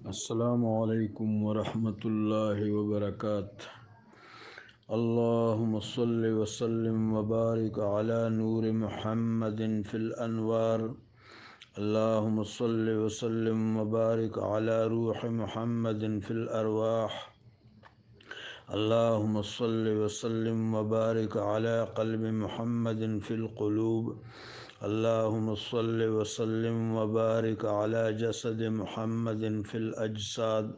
السلام علیکم ورحمۃ اللہ وبرکاتہ۔ اللہم صلی وسلم وبارک علی نور محمد فی الانوار۔ اللہم صلی وسلم وبارک علی روح محمد فی الارواح۔ اللہم صلی وسلم وبارک علی قلب محمد فی القلوب۔ اللہم صلی وسلم وبارک علی جسد محمد فی الاجساد۔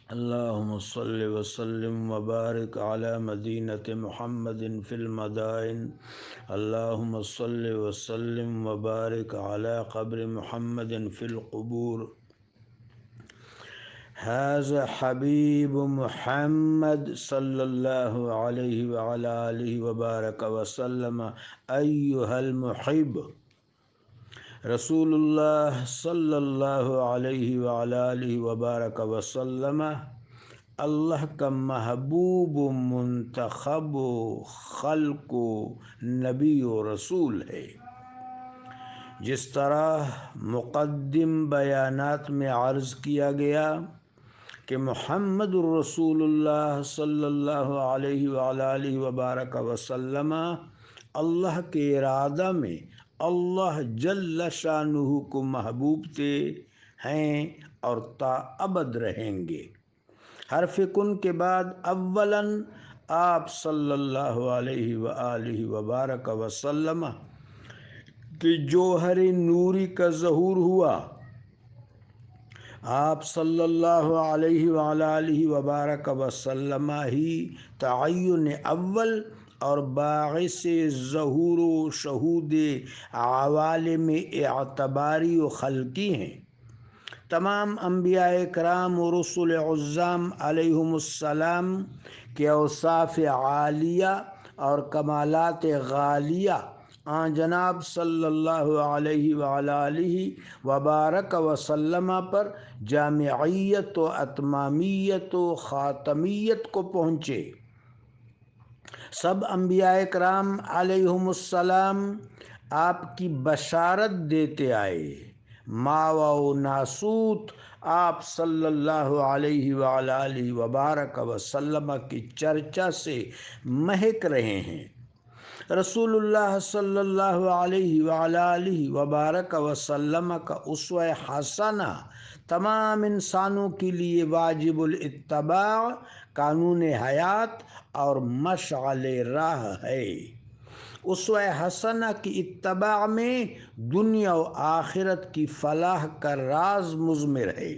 اللہم صلی وسلم وبارک علی مدینۃ محمد فی المدائن۔ اللہم صلی وسلم وبارک علی قبر محمد فی القبور۔ هذا حبیب محمد صلی اللہ علیہ وعلی آلہ وبارک وسلم ایہا المحب۔ رسول اللہ صلی اللہ علیہ وعلی آلہ وبارک وسلم اللہ کا محبوب و منتخب و خلق و نبی و رسول ہے۔ جس طرح مقدم بیانات میں عرض کیا گیا کہ محمد الرسول اللہ صلی اللہ علیہ وعلی آلہ وبارک وسلم اللہ کے ارادہ میں اللہ جل شانہ کو محبوب تھے، ہیں اور تا ابد رہیں گے۔ حرف کن کے بعد اولاً آپ صلی اللہ علیہ وآلہ وبارک وسلم کہ جوہر نوری کا ظہور ہوا۔ آپ صلی اللہ علیہ وعلی آلہ وبارک وسلم ہی تعین اول اور باعث ظہور و شہود عوالم اعتباری و خلقی ہیں۔ تمام انبیاء اکرام و رسل عظام علیہم السلام کے اوصاف عالیہ اور کمالات غالیہ آن جناب صلی اللہ علیہ وعلی آلہ وبارک وسلم پر جامعیت و اتمامیت و خاتمیت کو پہنچے۔ سب انبیاء اکرام علیہم السلام آپ کی بشارت دیتے آئے۔ ماوا و ناسوت آپ صلی اللہ علیہ وعلی آلہ وبارک وسلم کی چرچا سے مہک رہے ہیں۔ رسول اللہ صلی اللہ علیہ وعلی آلہ وبارک وسلم کا اسوہ حسنہ تمام انسانوں کے لیے واجب الاتباع، قانون حیات اور مشعل راہ ہے۔ اسوہ حسنہ کی اتباع میں دنیا و آخرت کی فلاح کا راز مضمر ہے۔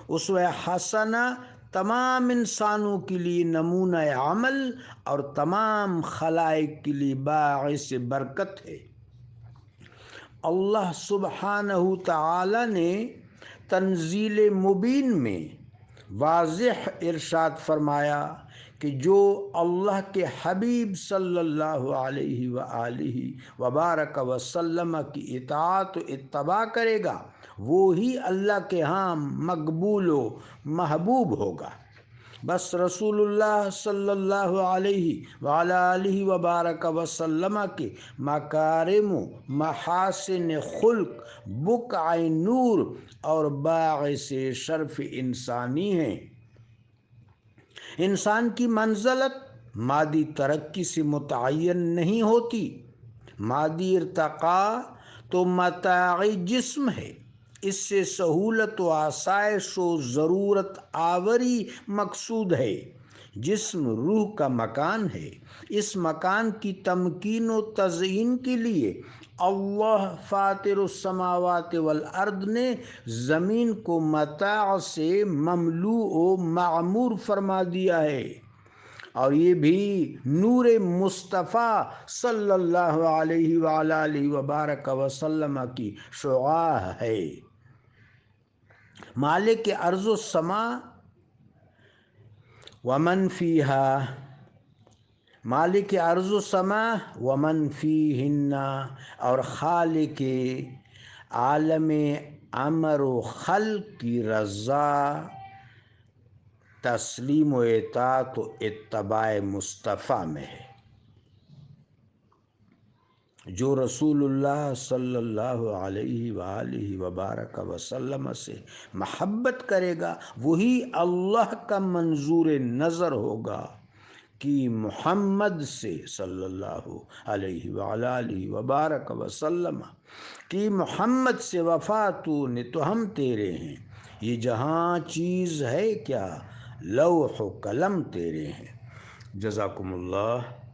اسوہ حسنہ تمام انسانوں کے لیے نمونہ عمل اور تمام خلائق کے لیے باعث برکت ہے۔ اللہ سبحانہ تعالی نے تنزیل مبین میں واضح ارشاد فرمایا کہ جو اللہ کے حبیب صلی اللہ علیہ وآلہ وبارک وسلم کی اطاعت و اتباع کرے گا وہی اللہ کے ہاں مقبول و محبوب ہوگا۔ بس رسول اللہ صلی اللہ علیہ وعلی آلہ وبارک وسلم کے مکارم و محاسن خلق بقع نور اور باعث شرف انسانی ہیں۔ انسان کی منزلت مادی ترقی سے متعین نہیں ہوتی۔ مادی ارتقاء تو متاع جسم ہے، اس سے سہولت و آسائش و ضرورت آوری مقصود ہے۔ جسم روح کا مکان ہے۔ اس مکان کی تمکین و تزئین کے لیے اللہ فاطر السماوات والارض نے زمین کو متاع سے مملوء و معمور فرما دیا ہے، اور یہ بھی نور مصطفیٰ صلی اللہ علیہ وعلی آلہ وبارک وسلم کی شعاع ہے۔ مالک ارض و سما ومن فیہا، مالک ارض و سما ومن فیہن اور خالق عالم امر و خلق کی رضا، تسلیم و اطاعت و اتباع مصطفیٰ میں ہے۔ جو رسول اللہ صلی اللہ علیہ وآلہ وبارک وسلم سے محبت کرے گا وہی اللہ کا منظور نظر ہوگا کہ محمد سے صلی اللہ علیہ وآلہ وبارک وسلم کہ محمد سے وفا تو نے تو ہم تیرے ہیں، یہ جہاں چیز ہے کیا لوح و قلم تیرے ہیں۔ جزاکم اللہ۔